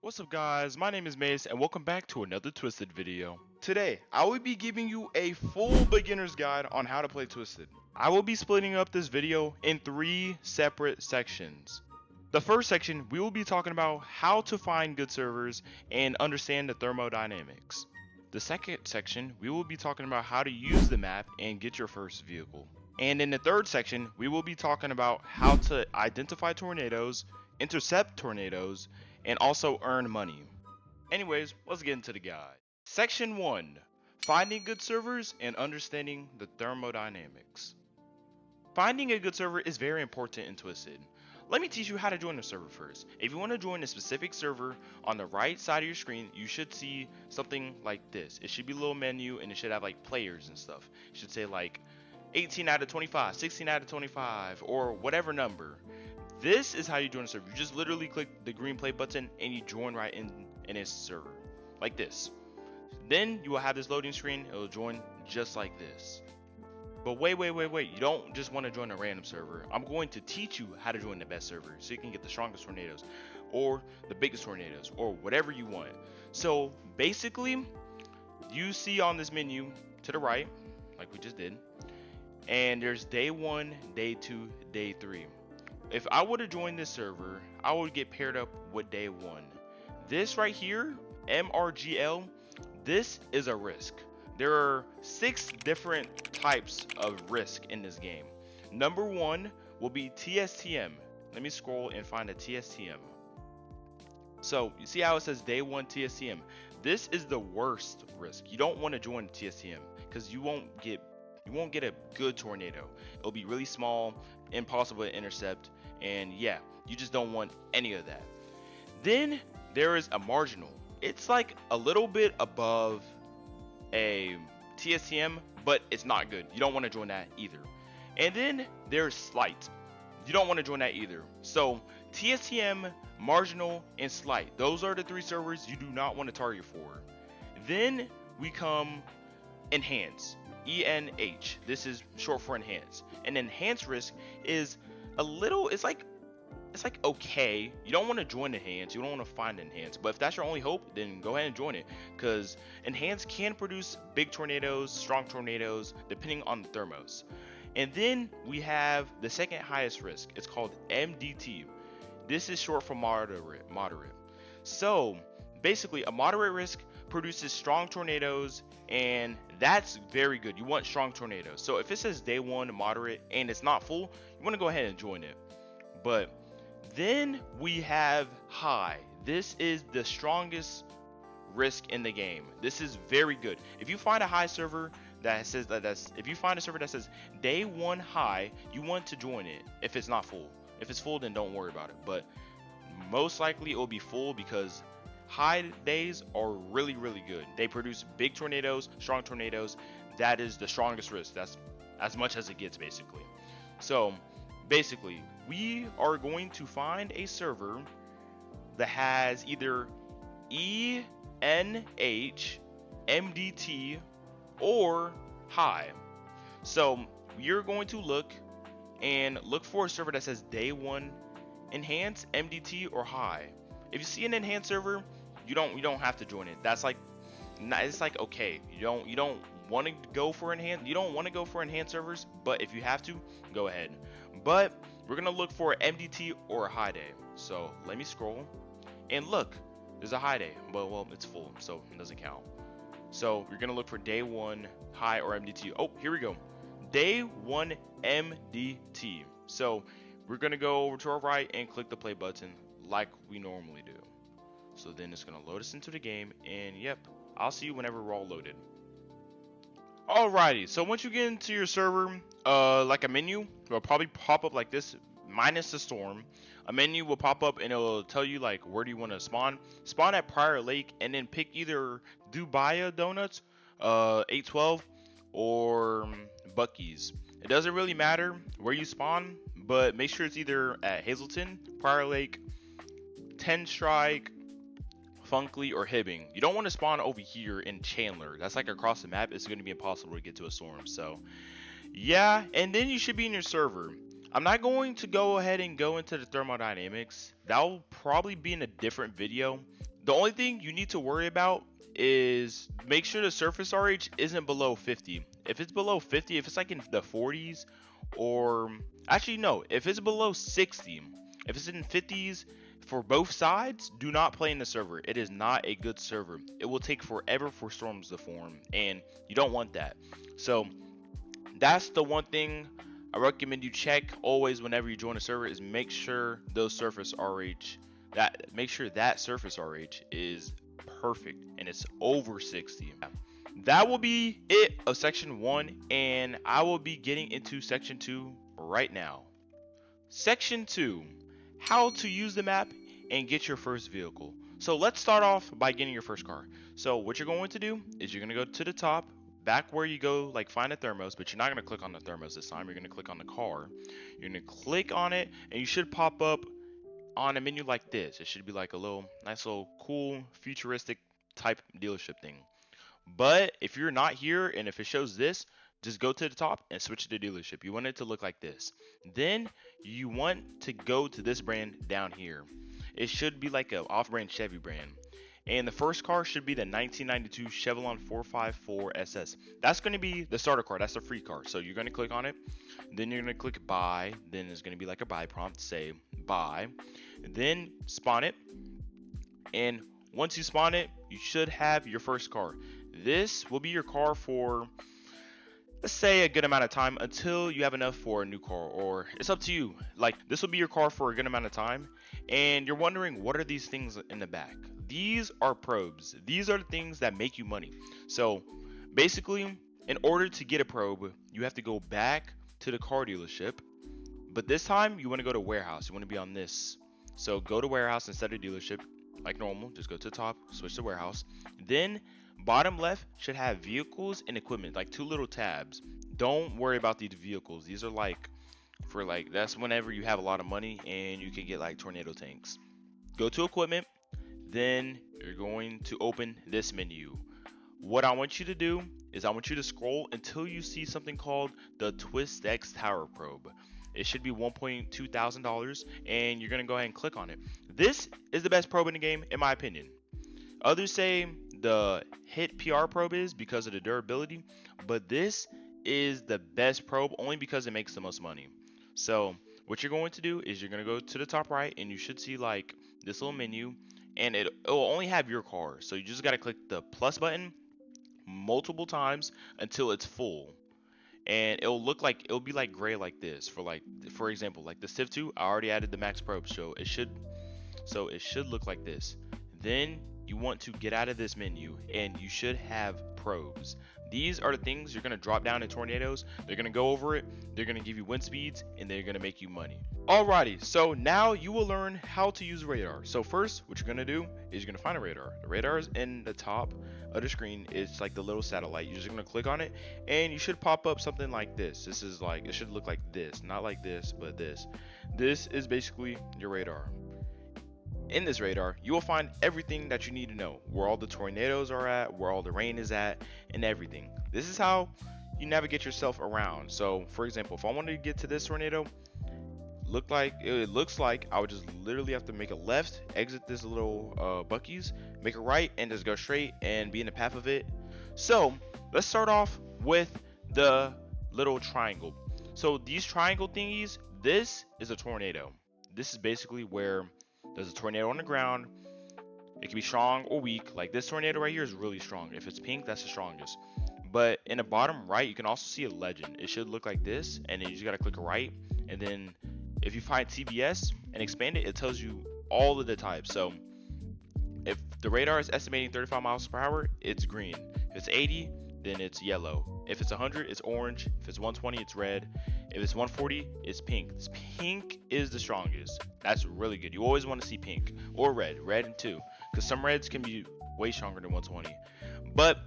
What's up guys, my name is Mase and welcome back to another Twisted video. Today, I will be giving you a full beginner's guide on how to play Twisted. I will be splitting up this video in 3 separate sections. The first section, we will be talking about how to find good servers and understand the thermodynamics. The second section, we will be talking about how to use the map and get your first vehicle. And in the third section, we will be talking about how to identify tornadoes, intercept tornadoes, and also earn money. Anyways, let's get into the guide. Section 1. Finding good servers and understanding the thermodynamics. Finding a good server is very important in Twisted. Let me teach you how to join a server first. If you want to join a specific server, on the right side of your screen, you should see something like this. It should be a little menu and it should have like players and stuff. It should say like 18 out of 25, 16 out of 25, or whatever number. This is how you join a server. You just literally click the green play button and you join right in its server, like this. Then you will have this loading screen. It will join just like this. But wait, you don't just want to join a random server. I'm going to teach you how to join the best server so you can get the strongest tornadoes or the biggest tornadoes or whatever you want. So basically, you see on this menu to the right, like we just did, and there's day 1, day 2, day 3. If I would have joined this server, I would get paired up with day 1. This right here, MRGL, this is a risk. There are 6 different types of risk in this game. Number 1 will be TSTM. Let me scroll and find a TSTM. So you see how it says day 1 TSTM. This is the worst risk. You don't want to join the TSTM because you won't get a good tornado. It'll be really small, impossible to intercept, and yeah, you just don't want any of that. Then there is a marginal. It's like a little bit above a TSTM, but it's not good. You don't want to join that either. And then there's slight. You don't want to join that either. So TSTM, marginal, and slight. Those are the 3 servers you do not want to target for. Then we come enhance. ENH. This is short for enhance. An enhanced risk is a little, it's like okay. You don't want to join enhance, you don't want to find enhance, but if that's your only hope, then go ahead and join it, because enhance can produce big tornadoes, strong tornadoes, depending on the thermos. And then we have the second highest risk. It's called MDT. This is short for moderate. So basically, a moderate risk produces strong tornadoes, and that's very good. You want strong tornadoes. So if it says day 1 moderate and it's not full, you want to go ahead and join it. But then we have high. This is the strongest risk in the game. This is very good. If you find a high server that says if you find a server that says day 1 high, you want to join it if it's not full. If it's full, then don't worry about it. But most likely it will be full because high days are really good. They produce big tornadoes, strong tornadoes. That is the strongest risk. That's as much as it gets, basically. So basically, we are going to find a server that has either ENH, MDT, or high. So you're going to look for a server that says day 1 enhance, MDT, or high. If you see an enhanced server, you don't have to join it. That's like, it's like okay. You don't want to go for enhanced. You don't want to go for enhanced servers, but if you have to, go ahead. But we're gonna look for MDT or a high day. So let me scroll and look. There's a high day, but well, it's full, so it doesn't count. So you're gonna look for day 1 high or MDT. Oh, here we go. Day 1 MDT. So we're gonna go over to our right and click the play button like we normally do. So then it's gonna load us into the game, and yep, I'll see you whenever we're all loaded. Alrighty, so once you get into your server, like a menu will probably pop up like this, minus the storm. A menu will pop up and it'll tell you like where do you want to spawn. Spawn at Prior Lake and then pick either Dubaya Donuts, 812, or Bucky's. It doesn't really matter where you spawn, but make sure it's either at Hazelton, Prior Lake, 10 Strike, Funkley, or Hibbing. You don't want to spawn over here in Chandler. That's like across the map. It's going to be impossible to get to a storm. So yeah, and then you should be in your server. I'm not going to go ahead and go into the thermodynamics. That will probably be in a different video. The only thing you need to worry about is make sure the surface RH isn't below 50. If it's below 50, if it's like in the 40s, or actually no, if it's below 60, if it's in 50s for both sides, do not play in the server. It is not a good server. It will take forever for storms to form, and you don't want that. So that's the one thing I recommend you check always whenever you join a server is make sure those surface RH make sure that surface RH is perfect and it's over 60. That will be it of section 1, and I will be getting into section 2 right now. Section 2, how to use the map and get your first vehicle. So let's start off by getting your first car. So what you're going to do is you're going to go to the top, back where you go, like find a thermos, but you're not going to click on the thermos this time. You're going to click on the car. You're going to click on it, and you should pop up on a menu like this. It should be like a little nice little cool futuristic type dealership thing. But if you're not here and if it shows this, just go to the top and switch to the dealership. You want it to look like this. Then you want to go to this brand down here. It should be like an off-brand Chevy brand. And the first car should be the 1992 Chevrolet 454 SS. That's going to be the starter car. That's the free car. So you're going to click on it. Then you're going to click buy. Then there's going to be like a buy prompt. Say buy. Then spawn it. And once you spawn it, you should have your first car. This will be your car for, let's say, a good amount of time until you have enough for a new car, or it's up to you. Like, this will be your car for a good amount of time, and you're wondering, what are these things in the back? These are probes. These are the things that make you money. So basically, in order to get a probe, you have to go back to the car dealership, but this time you want to go to warehouse. You want to be on this. So go to warehouse instead of dealership like normal. Just go to the top, switch to warehouse. Then bottom left should have vehicles and equipment, like 2 little tabs. Don't worry about these vehicles. These are like for like, that's whenever you have a lot of money and you can get like tornado tanks. Go to equipment, then you're going to open this menu. What I want you to do is I want you to scroll until you see something called the Twist X Tower Probe. It should be $1,200, and you're going to go ahead and click on it. This is the best probe in the game, in my opinion. Others say the hit PR probe is because of the durability, but this is the best probe only because it makes the most money. So what you're going to do is you're going to go to the top right, and you should see like this little menu, and it will only have your car. So you just got to click the plus button multiple times until it's full. And it'll be like gray like this for example, like the Civ 2, I already added the max probe, so it should look like this. Then you want to get out of this menu, and you should have probes. These are the things you're going to drop down in tornadoes. They're going to go over it, they're going to give you wind speeds, and they're going to make you money. Alrighty, so now you will learn how to use radar. So first, what you're going to do is you're going to find a radar. The radar is in the top of the screen. It's like the little satellite. You're just going to click on it, and you should pop up something like this. This is like, it should look like this, not like this, but this. This is basically your radar. In this radar, you will find everything that you need to know, where all the tornadoes are at, where all the rain is at, and everything. This is how you navigate yourself around. So for example, if I wanted to get to this tornado, it looks like I would just literally have to make a left, exit this little Buc-ee's, make a right, and just go straight and be in the path of it. So let's start off with the little triangle. So these triangle thingies, this is a tornado. This is basically where there's a tornado on the ground. It can be strong or weak. Like this tornado right here is really strong. If it's pink, that's the strongest. But in the bottom right, you can also see a legend. It should look like this, and then you just gotta click right, and then if you find TBS and expand it, it tells you all of the types. So if the radar is estimating 35 miles per hour, it's green. If it's 80, then it's yellow. If it's 100, it's orange. If it's 120, it's red. If it's 140, it's pink. Pink is the strongest. That's really good. You always want to see pink or red too, because some reds can be way stronger than 120. But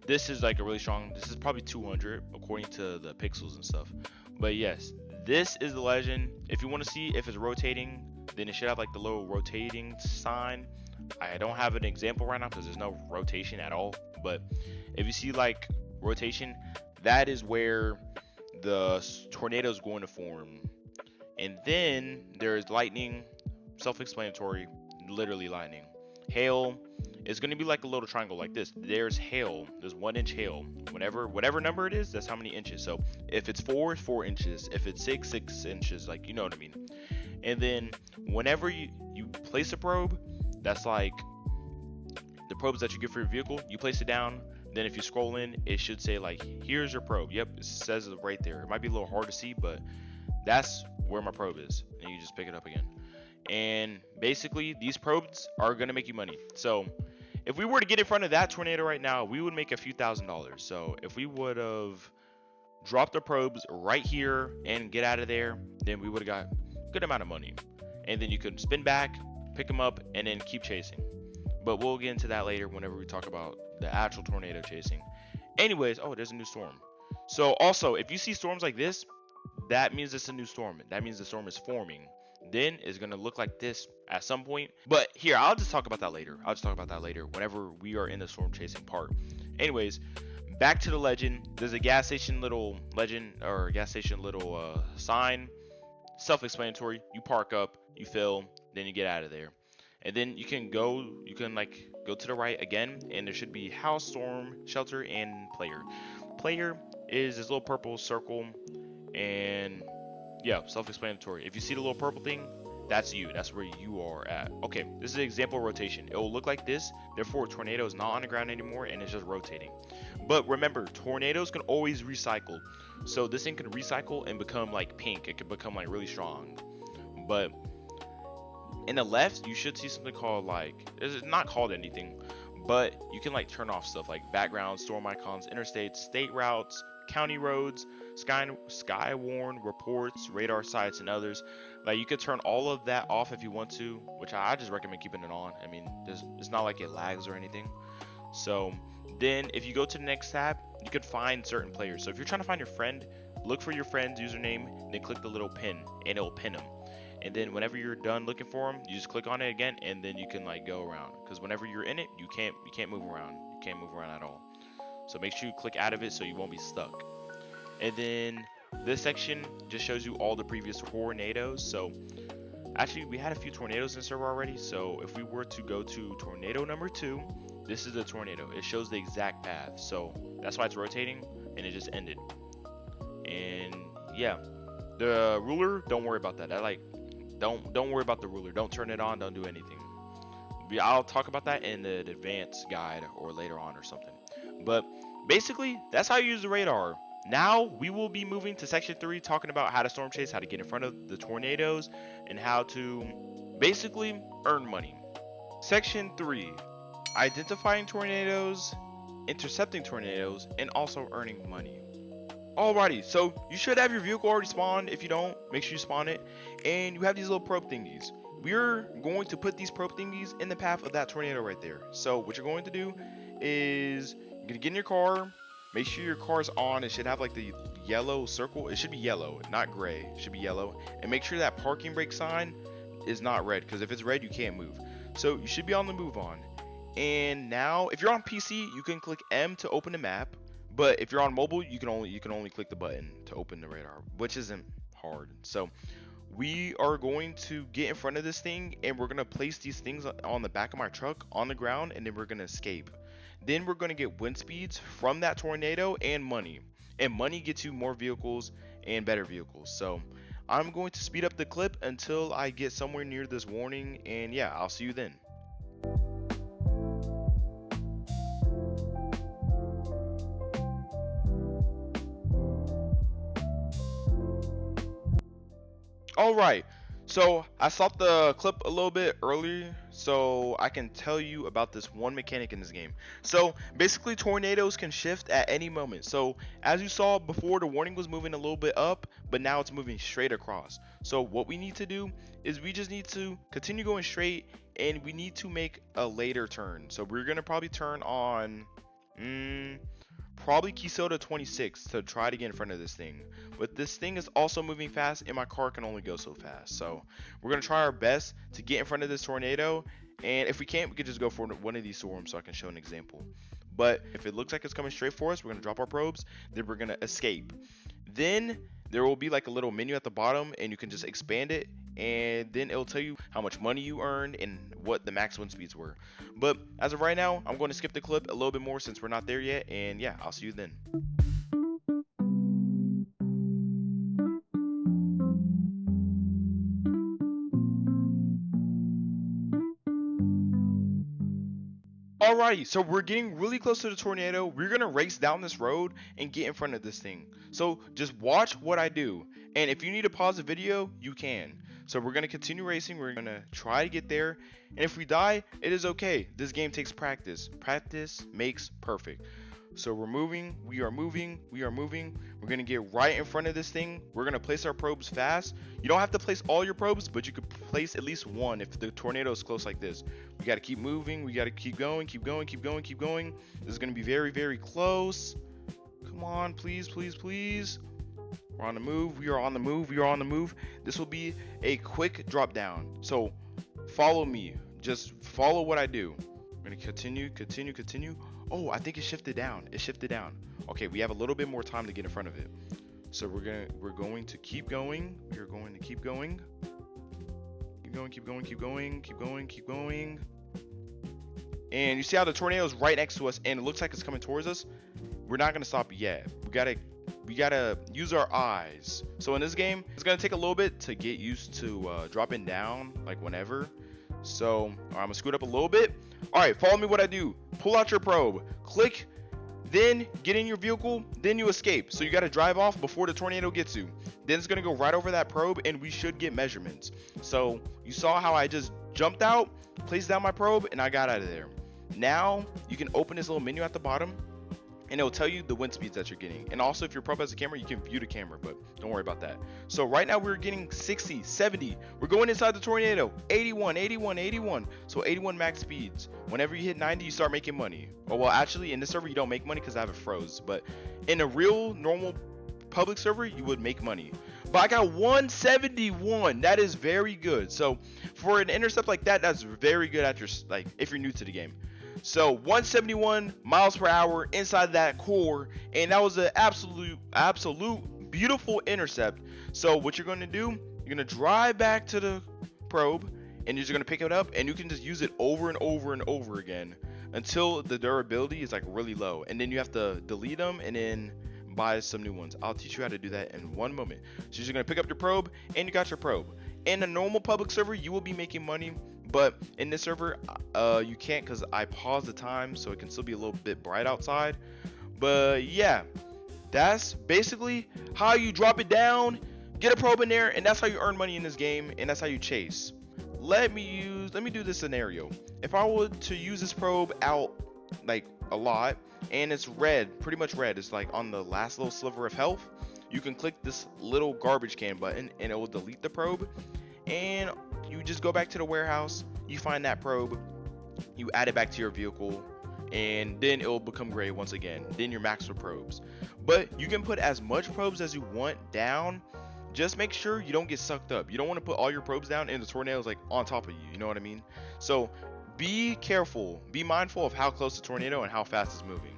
this is like a really strong, this is probably 200 according to the pixels and stuff. But yes, this is the legend. If you want to see if it's rotating, then it should have like the little rotating sign. I don't have an example right now because there's no rotation at all. But if you see like rotation, that is where the tornado is going to form. And then there's lightning, self-explanatory, literally lightning. Hail is going to be like a little triangle like this. There's hail. There's 1 inch hail. Whatever number it is, that's how many inches. So if it's 4, 4 inches. If it's 6, 6 inches. Like, you know what I mean. And then whenever you place a probe, that's like the probes that you get for your vehicle. You place it down. Then if you scroll in, it should say like, here's your probe. Yep, it says it right there. It might be a little hard to see, but that's where my probe is. And you just pick it up again. And basically, these probes are going to make you money. So if we were to get in front of that tornado right now, we would make a few $1,000s. So if we would have dropped the probes right here and get out of there, then we would have got a good amount of money. And then you could spin back, pick them up, and then keep chasing. But we'll get into that later whenever we talk about the actual tornado chasing. Anyways, oh, there's a new storm. So also, if you see storms like this, that means it's a new storm. That means the storm is forming. Then it's going to look like this at some point. But here, I'll just talk about that later. Whenever we are in the storm chasing part. Anyways, back to the legend. There's a gas station little legend, or gas station little sign. Self-explanatory. You park up, you fill, then you get out of there. And then you can go to the right again, and there should be house, storm, shelter, and player. Player is this little purple circle, and yeah, self-explanatory. If you see the little purple thing, that's you. That's where you are at. Okay, this is an example of rotation. It will look like this. Therefore, tornado is not on the ground anymore, and it's just rotating. But remember, tornadoes can always recycle. So this thing can recycle and become like pink. It could become like really strong. But in the left, you should see something called like, it's not called anything, but you can like turn off stuff like background, storm icons, interstates, state routes, county roads, sky warn, reports, radar sites, and others. Like, you could turn all of that off if you want to, which I just recommend keeping it on. I mean, it's not like it lags or anything. So then if you go to the next tab, you could find certain players. So if you're trying to find your friend, look for your friend's username, then click the little pin, and it'll pin them. And then whenever you're done looking for them, you just click on it again, and then you can like go around. Because whenever you're in it, you can't move around. You can't move around at all. So make sure you click out of it so you won't be stuck. And then this section just shows you all the previous tornadoes. So actually, we had a few tornadoes in the server already. So if we were to go to tornado number 2, this is the tornado. It shows the exact path. So that's why it's rotating, and it just ended. And yeah, the ruler, don't worry about that. Don't worry about the ruler. Don't turn it on. Don't do anything. I'll talk about that in the advanced guide or later on or something. But basically, that's how you use the radar. Now we will be moving to section 3, talking about how to storm chase, how to get in front of the tornadoes, and how to basically earn money. Section 3, identifying tornadoes, intercepting tornadoes, and also earning money. Alrighty, so you should have your vehicle already spawned. If you don't, make sure you spawn it. And you have these little probe thingies. We're going to put these probe thingies in the path of that tornado right there. So what you're going to do is you're going to get in your car. Make sure your car's on. It should have like the yellow circle. It should be yellow, not gray. It should be yellow. And make sure that parking brake sign is not red, because if it's red, you can't move. So you should be on the move on. And now, if you're on PC, you can click M to open the map. But if you're on mobile, you can only click the button to open the radar, which isn't hard. So we are going to get in front of this thing, and we're going to place these things on the back of my truck on the ground, and then we're going to escape. Then we're going to get wind speeds from that tornado and money. And money gets you more vehicles and better vehicles. So I'm going to speed up the clip until I get somewhere near this warning, and yeah, I'll see you then. Alright, so I stopped the clip a little bit earlier so I can tell you about this one mechanic in this game. So basically, tornadoes can shift at any moment. So as you saw before, the warning was moving a little bit up, but now it's moving straight across. So what we need to do is we just need to continue going straight, and we need to make a later turn. So we're going to probably turn on probably key soda 26 to try to get in front of this thing. But this thing is also moving fast, and my car can only go so fast. So we're going to try our best to get in front of this tornado, and if we can't, we could just go for one of these storms so I can show an example. But if it looks like it's coming straight for us, we're going to drop our probes, then we're going to escape. Then there will be like a little menu at the bottom, and you can just expand it, and then it'll tell you how much money you earned and what the max wind speeds were. But as of right now, I'm going to skip the clip a little bit more since we're not there yet, and yeah, I'll see you then. Alrighty, so we're getting really close to the tornado. We're gonna race down this road and get in front of this thing. So just watch what I do, and if you need to pause the video, you can. So we're gonna continue racing. We're gonna try to get there, and if we die, it is okay. This game takes practice. Practice makes perfect. So we're moving, we are moving, we are moving. We're gonna get right in front of this thing. We're gonna place our probes fast. You don't have to place all your probes, but you could place at least one if the tornado is close like this. We gotta keep moving, we gotta keep going, keep going, keep going, keep going. This is gonna be very, very close. Come on, please, please, please. We're on the move, we are on the move, we are on the move. This will be a quick drop down. So follow me, just follow what I do. We're gonna continue, continue, continue. Oh, I think it shifted down. It shifted down. Okay, we have a little bit more time to get in front of it. So we're going to keep going. We're going to keep going. Keep going, keep going, keep going, keep going, keep going. And you see how the tornado is right next to us and it looks like it's coming towards us? We're not gonna stop yet. We gotta use our eyes. So in this game, it's gonna take a little bit to get used to dropping down like whenever. So I'm gonna scoot up a little bit. All right, follow me what I do. Pull out your probe, click, then get in your vehicle, then you escape. So you got to drive off before the tornado gets you. Then it's going to go right over that probe and we should get measurements. So you saw how I just jumped out, placed down my probe, and I got out of there. Now you can open this little menu at the bottom and it'll tell you the wind speeds that you're getting. And also if your probe has a camera, you can view the camera, but don't worry about that. So right now we're getting 60, 70. We're going inside the tornado. 81, 81, 81. So 81 max speeds. Whenever you hit 90, you start making money. Oh, well, actually in this server, you don't make money because I have it froze. But in a real normal public server, you would make money. But I got 171. That is very good. So for an intercept like that, that's very good at your, like, if you're new to the game. So 171 miles per hour inside that core, and that was an absolute beautiful intercept. So what you're going to do, you're going to drive back to the probe and you're just going to pick it up and you can just use it over and over and over again until the durability is like really low, and then you have to delete them and then buy some new ones. I'll teach you how to do that in one moment. So you're going to pick up your probe and you got your probe. In a normal public server, you will be making money. But in this server, you can't because I paused the time so it can still be a little bit bright outside. But yeah, that's basically how you drop it down, get a probe in there, and that's how you earn money in this game, and that's how you chase. Let me do this scenario. If I were to use this probe out like a lot, and it's red, pretty much red, it's like on the last little sliver of health, you can click this little garbage can button and it will delete the probe, and you just go back to the warehouse, you find that probe, you add it back to your vehicle, and then it will become gray once again. Then you're maxed with probes. But you can put as much probes as you want down. Just make sure you don't get sucked up. You don't want to put all your probes down and the tornado is like on top of you, you know what I mean? So be careful, be mindful of how close the tornado and how fast it's moving.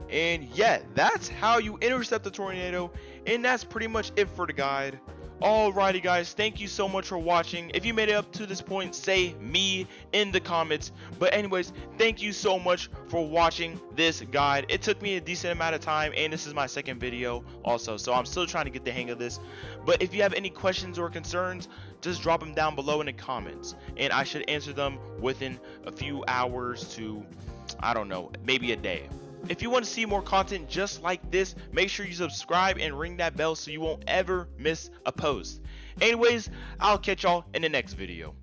And yeah, that's how you intercept the tornado, and that's pretty much it for the guide. Alrighty guys, thank you so much for watching. If you made it up to this point, say me in the comments. But anyways, thank you so much for watching this guide. It took me a decent amount of time, and this is my second video also, so I'm still trying to get the hang of this. But if you have any questions or concerns, just drop them down below in the comments, and I should answer them within a few hours to, I don't know, maybe a day. If you want to see more content just like this, make sure you subscribe and ring that bell so you won't ever miss a post. Anyways, I'll catch y'all in the next video.